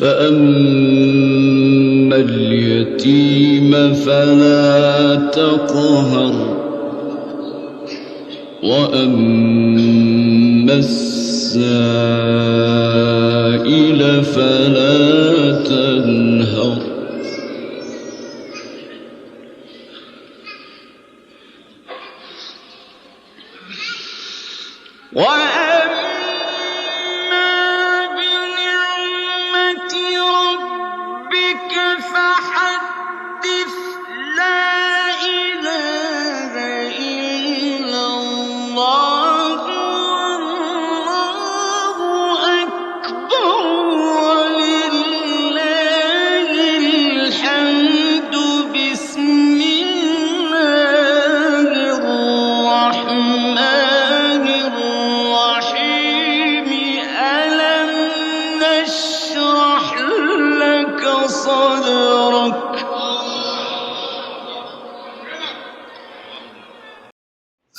فأما اليتيم فلا تقهر وأما السائل فلا تنهر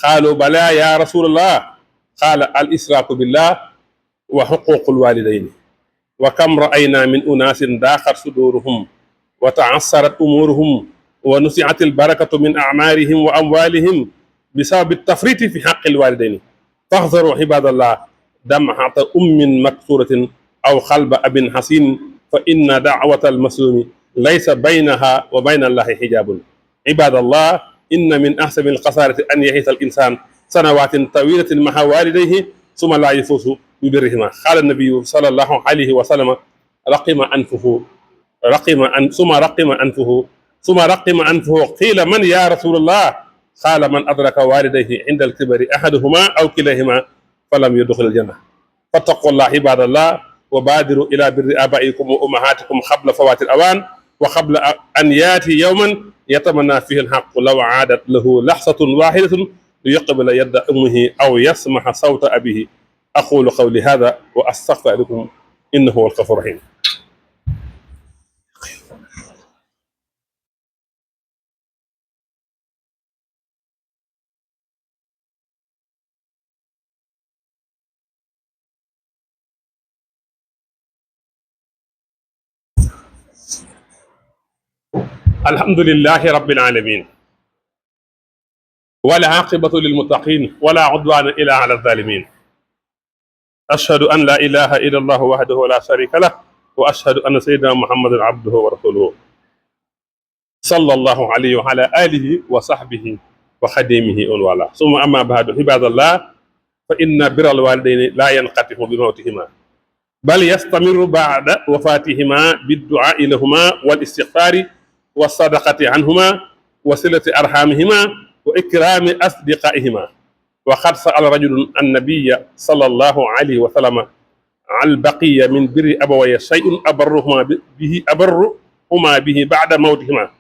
قالوا بلى يا رسول الله قال الإشراك بالله وحقوق الوالدين وكم رأينا من أناس ضاقت صدورهم وتعثرت أمورهم ونزعت البركة من أعمارهم وأموالهم بسبب التفريط في حق الوالدين فاحذروا عباد الله دمعة أم مكسورة أو قلب أب حسين فإن دعوة المسلوم ليس بينها وبين الله حجاب عباد الله إن من أحسن القصارى أن يعيش الإنسان سنوات طويلة مع والديه ثم لا يفوز ببرهما قال النبي صلى الله عليه وسلم ثم رقم أنفه قيل من يا رسول الله قال من أدرك والديه عند الكبر أحدهما أو كلاهما فلم يدخل الجنة فاتقوا الله عباد الله وبادروا إلى بر آبائكم وأمهاتكم قبل فوات الأوان وقبل أن يأتي يوما يتمنى فيه الحق لو عادت له لحظة واحدة ليقبل يد أمه أو يسمع صوت أبيه أقول قولي هذا وأستغفر لكم إنه هو الغفور الرحيم. الحمد لله رب العالمين والعاقبة للمتقين ولا عدوان إلا على الظالمين أشهد أن لا إله إلا الله وحده لا شريك له وأشهد أن سيدنا محمد عبده ورسوله صلى الله عليه وعلى آله وصحبه وخديمه والوالاه ثم أما بعد عباد الله فإن بر الوالدين لا ينقطع بموتهما بل يستمر بعد وفاتهما بالدعاء لهما والاستغفار والصدقة عنهما وصلة أرحامهما وإكرام أصدقائهما وقد سأل رجل النبي صلى الله عليه وسلم عن البقية من بر أبوي شيء أبرهما به بعد موتهما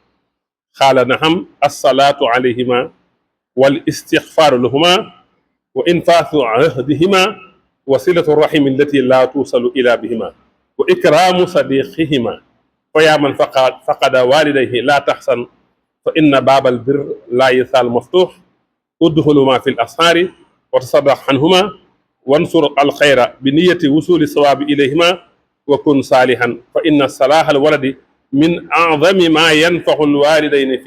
قال نعم الصلاة عليهما والاستغفار لهما وإنفاذ عهدهما وصلة الرحم التي لا توصل إلى بهما وإكرام صديقهما ويا من فقد والديه لا تحزن فإن باب البر لا يزال مفتوح ادخل ما في الأسحار وتصدق عنهما وانصر الخير بنية وصول الصواب إليهما وكن صالحا فإن صلاح الولد من أعظم ما ينفع الوالدين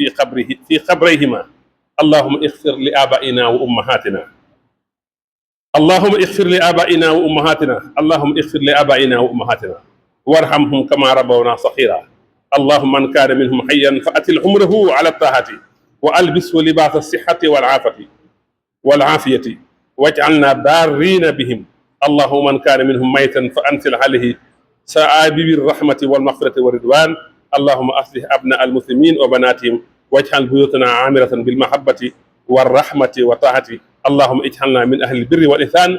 في قبريهما اللهم اغفر لآبائنا وأمهاتنا اللهم اغفر لآبائنا وأمهاتنا اللهم اغفر لآبائنا وأمهاتنا وارحمهم كما ربونا صغيرا اللهم من كان منهم حيا فأتل عمره على الطاعة وألبسه لباس الصحة والعافية waj'alna barrina bihim allahumma man kana minhum maytan fa ansil alayhi sa'abibi rahmati wal maghfirati wa ridwan allahumma aslih abna al muslimin wa banatihim waj'al buyutana amiratan bil mahabbati war rahmati wa taati allahumma ij'alna min ahli al birri wal ihsan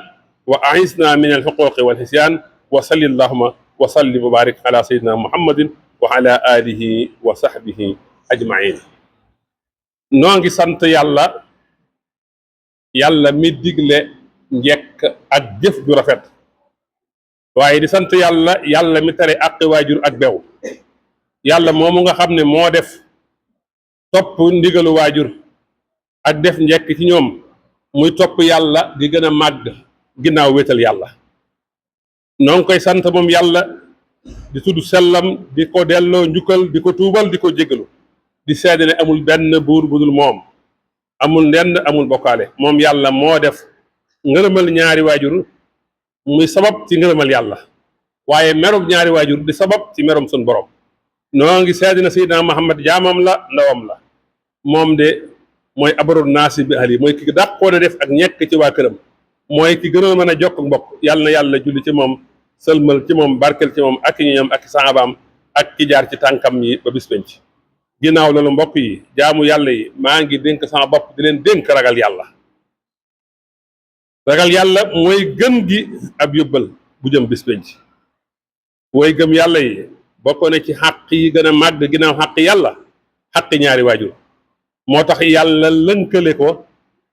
wa a'izna min al huquqi wal hisyan wa salli allahumma wa sallim wa barik ala sayyidina muhammadin wa ala alihi wa sahbihi ajmain. noo ngi sant yàlla mi digle njekk ak jëf ju rafet waaye di sant yàlla mi tere àqi waajur ak bew yàlla moomu nga xam ne moo def topp ndigalu waajur ak def njekk ci ñoom muy topp yàlla di gën a màgg ginnaaw wéetal yàlla. noo ngi koy sant moom yàlla di tudd sellam di ko delloo njukkal di ko tuubal di ko jéggalu di seede ne amul benn buur bu dul moom amul ndend amul bokkaale moom yàlla moo def ngërëmal ñaari waajur muy sabab ci ngërëmal yàlla waaye merum ñaari waajur di sabab ci merum sun borom. noo ngi seede na Seydina Muhammad jaamam la ndawam la moom de mooy abarul naasi bi ahli mooy ki dàqoon a def ak ñekk ci waa këram mooy ki gënoon mën a jokk mbokk yàlla na yàlla julli ci moom sëlmal ci moom barkel ci moom ak ñoom ak saabaam ak ki jaar ci tànkam yi ba bis penc. ginnaaw loolu mbokk yi jaamu yàlla yi maa ngi dénk sama bopp di leen dénk ragal yàlla. ragal yàlla mooy gën gi ab yóbbal bu jëm bis penc. wooy gëm yàlla yi bokk na ci xàq yi gën a màgg ginnaaw xàq yàlla xàq ñaari waajur moo tax yàlla lënkale ko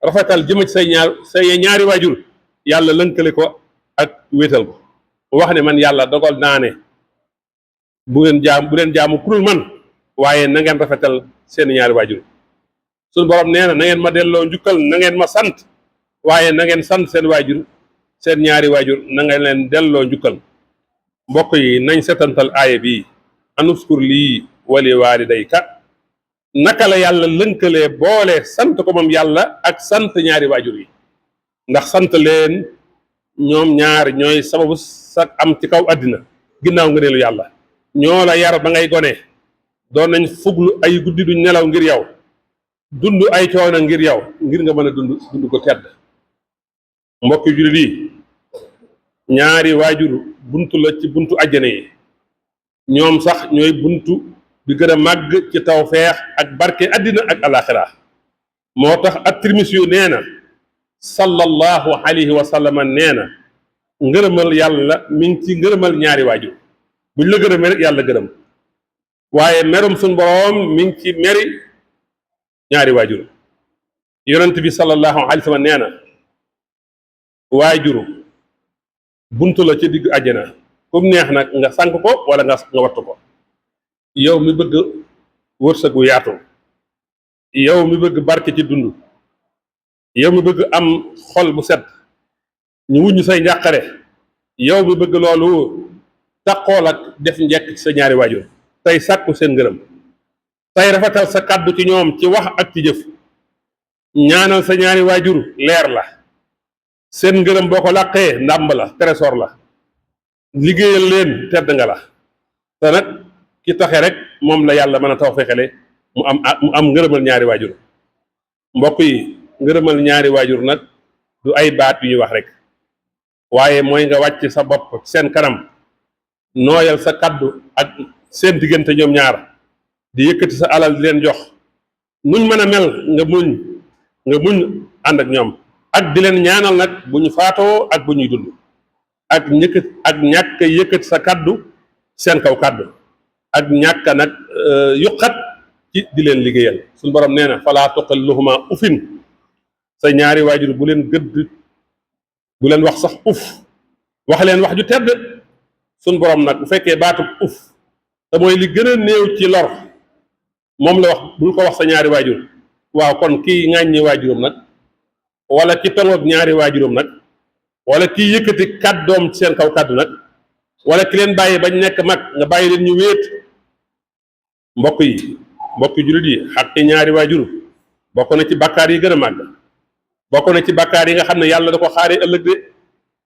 rafetal jëm ci say ñaari waajur yàlla lënkale ko ak wéetal ko wax ne man yàlla dogal naa ne bu leen jaamu kurul man waaye na ngeen rafetal seen ñaari waajur. suñu borom nee na ngeen ma delloo njukkal na ngeen ma sant waaye na ngeen sant seen waajur seen ñaari waajur na ngeen leen delloo njukkal. mbokk yi nañ setantal aaya bi anuskur lii wali waalidayka naka la yàlla lënkalee boole sant ko moom yàlla ak sant ñaari waajur yi ndax sant leen ñoom ñaar ñooy sababu sa am ci kaw àddina ginnaaw nga neelu yàlla ñoo la yar ba ngay gone doon nañ fuglu ay guddi duñ nelaw ngir yow dund ay coono ngir yow ngir nga mën a dund ko tedd. mbokki jullit yi ñaari waajur buntu la ci buntu àjjana yi ñoom sax ñooy buntu bi gën a màgg ci tawfeex ak barke àddina ak alaxira moo tax at-Tirmisi yu nee na sallallahu alayhi wa sallam nee na ngërëmal yàlla mi ngi ci ngërëmal ñaari waajur buñ la gërëmee rek yàlla gërëm waaye merum suñ boroom mi ngi ci meri ñaari waajur. yonent bi sallallahu alayhi wa sallam nee na waajuru buntu la ci digg àjjana kum neex nag nga sànk ko wala nga wattu ko. yow mi bëgg wërsëgu yaatu yow mi bëgg barke ci dund yow mi bëgg am xol bu set ñu wuñu say njàqare yow mi bëgg loolu taqool ak def njekk ci sa ñaari waajur tey sàkku seen ngërëm tey rafetal sa kàddu ci ñoom ci wax ak ci jëf ñaanal sa ñaari waajur leer la seen ngërëm boo ko làqee ndàmb la trésor la liggéeyal leen tedd nga la te nag ki taxe rek moom la yàlla mën a taw fexele mu am ngërëmal ñaari waajur. mbokk yi ngërëmal ñaari waajur nag du ay baat yu ñuy wax rek waaye mooy nga wàcc sa bopp seen kanam nooyal sa kaddu ak seen diggante ñoom ñaar di yëkkati sa alal di leen jox nuñ mën a mel nga muñ ànd ak ñoom ak di leen ñaanal nag bu ñu faatoo ak bu ñuy dund ak ñàkk yëkkati sa kaddu seen kaw kaddu ak ñàkk nag yuqat ci di leen liggéeyal. suñu borom nee na falaa tuqilluhuma ufin sa ñaari waajur bu leen gëdd bu leen wax sax uf wax leen wax ju tedd. suñu borom nag bu fekkee baatub uf te mooy li gën a néew ci lor moom la wax bul ko wax sa ñaari waajur waaw kon kii ŋàññi waajuram nag wala ki tongoog ñaari waajuram nag wala kii yëkkati kàddoom ci seen kaw kàddu nag wala ki leen bàyyi bañ nekk mag nga bàyyi leen ñu wéet. mbokki jullit yi xaqi ñaari waajur bokk na ci bakkaar yi gën a màgg bokk na ci bakkaar yi nga xam ne yàlla da ko xaaree ëllëg de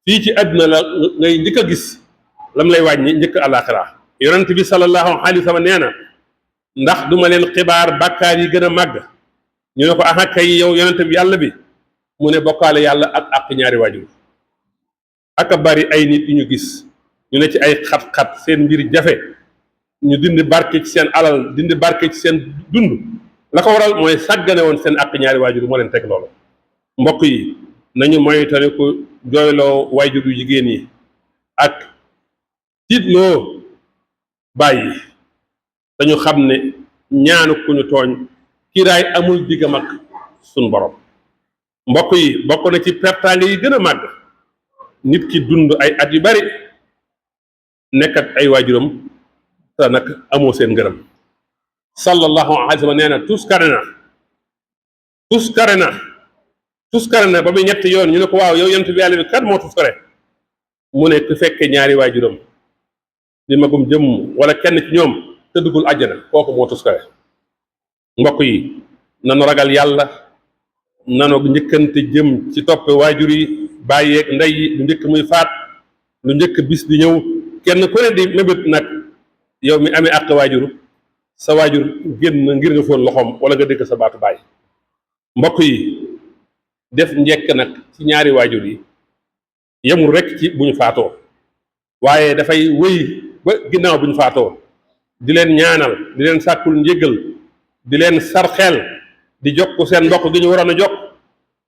fii ci àdduna la ngay njëkk a gis lam lay wàññi njëkk àllaaxira. yonent bi sallallahu alayhi wa sallam nee na ndax duma leen xibaar bakkaar yi gën a màgg ñu ne ko aha kay yow yonent bi yàlla bi mu ne bokkaale yàlla ak àq ñaari waajur aka bari ay nit yu ñu gis ñu ne ci ay xat-xat seen mbir jafe ñu dindi barke ci seen alal dindi barke ci seen dund la ko waral mooy sàggane woon seen àq ñaari waajur moo leen teg loolu. mbokk yi nañu moytandiku jooyloo waajur yu jigéen yi ak tiitloo bàyyi dañu xam ne ñaanu ku ñu tooñ kiiraay amul diggam ak suñ borom. mbokk yi bokk na ci pertaange yi gën a màgg nit ki dund ay at yu bari nekkat ay waajuram te nag amoo seen ngërëm. sallallahu alayhi wa sallam nee na tuskare na ba muy ñetti yoon ñu ne ko waaw yow yent bi yàlla bi kat moo tuskare mu ne ku fekke ñaari waajuram di magum jëmm wala kenn ci ñoom te duggul àjjana kooku moo tuskare. mbokk yi nanu ragal yàlla nanu njëkkante jëm ci topp waajur yi bàyyeeg ndey yi lu njëkk muy faat lu njëkk bis di ñëw kenn ku ne di mébét nag yow mi amee àq waajur sa waajur génn ngir nga foon loxoom wala nga dégg sa baatu baay. mbokk yi def njekk nag ci ñaari waajur yi yemul rek ci bu ñu faatoo waaye dafay wëy ba ginnaaw bu ñu faatoo di leen ñaanal di leen sàkkul njéggal di leen sarxeel di jokk seen mbokk gi ñu waroon a jokk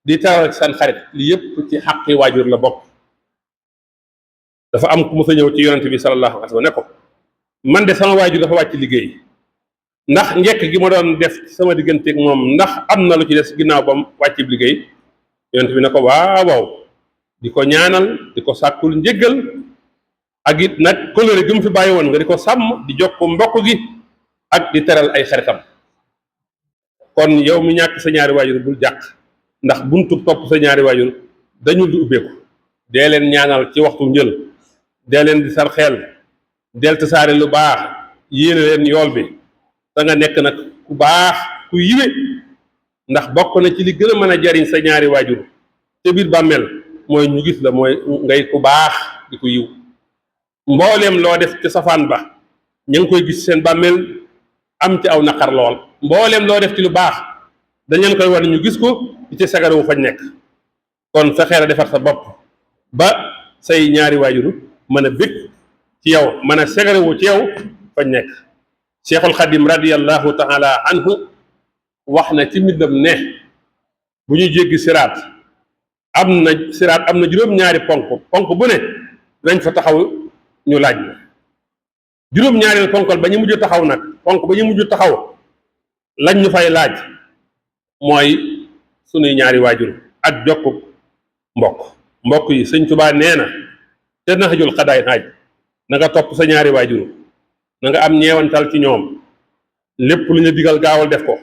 di taral seen xarit li yépp ci xaqi waajur la bokk. dafa am ku mës a ñëw ci yonente bi sallallahu alayhi wa sallam ne ko man de sama waajur dafa wàcc liggéey ndax njekk gi ma doon def sama digganteeg moom ndax am na lu ci des ginnaaw ba mu wàcc liggéey yonente bi ne ko waaw waaw di ko ñaanal di ko sàkkul njéggal ak it nag kóllëre gi mu fi bàyyi woon nga di ko sàmm di jokk mbokk gi ak di teral ay xaritam. kon yow mi ñàkk sa ñaari waajur bul jàq ndax buntu topp sa ñaari waajur dañu di ubbeeku dee leen ñaanal ci waxtu njël dee leen di sarxeel del tasaare lu baax yéene leen yool bi da nga nekk nag ku baax ku yiwe ndax bokk na ci li gën a mën a jariñ sa ñaari waajur te biir bàmmeel mooy ñu gis la mooy ngay ku baax di ko yiw. mbooleem loo def ci safaan ba ñu ngi koy gis seen bàmmeel am ci aw naqar lool mbooleem loo def ci lu baax dañ leen koy war ñu gis ko di ci sagaru fañ nekk. kon fexeel a defar sa bopp ba say ñaari waajur mën a bég ci yow mën a sagarewu ci yow fañ nekk. Cheikhul Xadim radiyallahu taala anhu wax na ci mbindam ne bu ñu jéggi siraat am na juróom-ñaari ponk bu ne dañ fa taxaw ñu laaj na juróom-ñaari ponkal ba ñu mujj taxaw nag ponk ba ñu mujj taxaw lañ ñu fay laaj mooy sunuy ñaari waajur ak jokku mbokk yi sëñ Tuubaa nee na te naxajul xadaay naaj na nga topp sa ñaari waajur na nga am ñeewantal ci ñoom lépp lu ñu digal gaawal def ko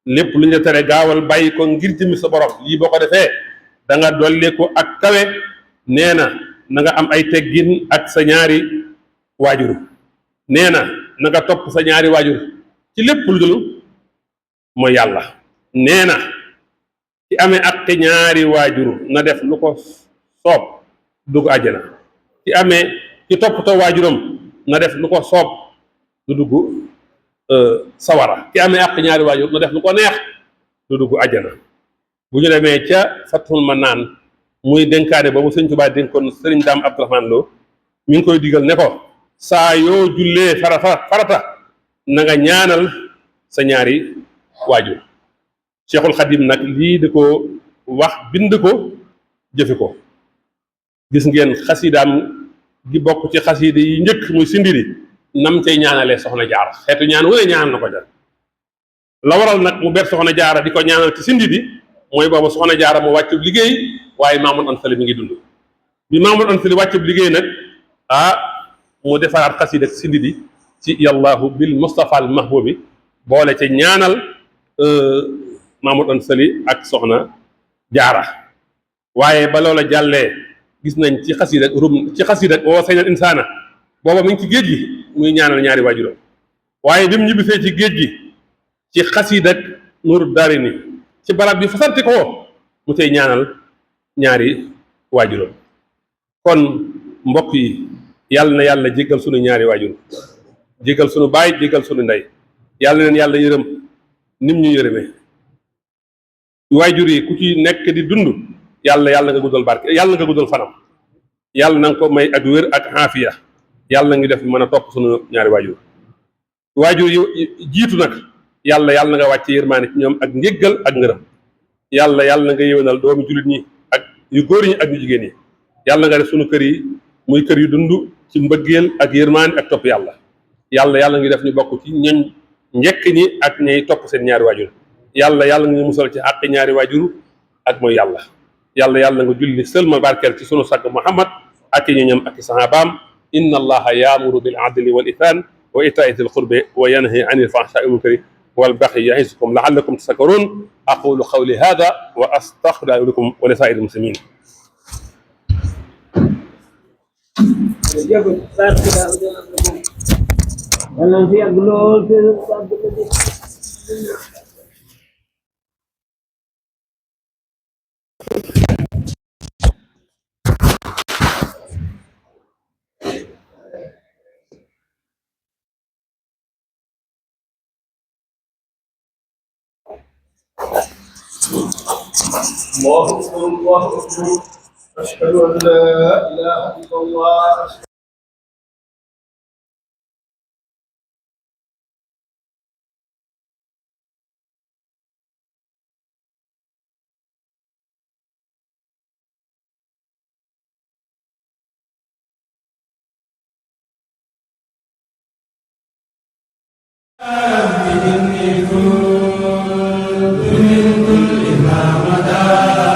lépp lu ñu tere gaawal bàyyi ko ngir jëmi sa borom lii boo ko defee da nga dolli ko ak kawe nee na na nga am ay teggin ak sa ñaari waajur nee na na nga topp sa ñaari waajur ci lépp lu dul mooy yàlla nee na ci amee ak ñaari waajur na def lu ko soob dugg àjjana ci toppatoo waajuram na def lu ko soob du dugg sawara ki amee ak ñaari waajur na def lu ko neex du dugg àjjana. bu ñu demee ca Fathul Manaan muy dénkaane boobu sëñ Tuubaa dénkoon sëriñ Daam Abdourahmane Lo mi ngi koy digal ne ko saa yoo jullee farata na nga ñaanal sa ñaari waajur. Cheikhul Xadim nag lii di ko wax bind ko jëfe ko gis ngeen xasidaam gi bokk ci xasida yi njëkk muy sindiri nam cay ñaanalee soxna jaara xeetu ñaan wu ne ñaan na ko jar la waral nag mu ber soxna jaara di ko ñaanal ci sindiri mooy boobu soxna jaara mu wàccub liggéey waaye Maamul Anta Sali mi ngi dund bi Maamul Anta Sali wàccub liggéey nag mu defaraat xasida sindiri ci yàllaahu bil Mustafa al mahbubi boole ca ñaanal Maamul Anta Sali ak soxna jaara waaye ba loola jàllee gis nañ ci xasida wa saynal insaana booba mi ngi ci géej gi muy ñaanal ñaari waajuram waaye bi mu ñibbisee ci géej gi ci xasida Nuuru Daarayni ci barab bi fasanti ko mu tey ñaanal ñaari waajuram. kon mbokk yi yàlla na yàlla jéggal sunu ñaari waajur jéggal sunu baay jéggal sunu ndey yàlla na leen yàlla yërëm nim ñu yërëmee waajur yi ku ci nekk di dund yàlla nga guddal barke yàlla nga guddal fanam yàlla na nga ko may ak wér ak xaafiya yàlla na ngi def mën a topp sunu ñaari waajur yu jiitu nag yàlla na nga wàcce yërmaane ci ñoom ak njéggal ak ngërëm yàlla na nga yéwénal doomi jullit ñi ak yu góor ñi ak yu jigéen ñi yàlla nga def sunu kër yi muy kër yu dund ci mbëggeel ak yërmaane ak topp yàlla ngi def ñu bokk ci ñoñ njekk ñi ak ñay topp seen ñaari waajur yàlla nga ñu musal ci àq ñaari waajur ak mooy yàlla nga julli sëlma barkeel ci sunu sàgg Muhammad ak i ñoñam ak i sahabaam inna allaha yaamuru bil adli wal ihsan wa itaai dil qurbi wa yanhi anil fahshaai wal munkari wal bagyi ya'izukum la'allakum tadhakkarun aqulu qawli hadha wa astaghfirullaha lakum wa li saa'iril muslimin الله أكبر الله أكبر أشهد أن لا إله إلا الله من كل ما مدى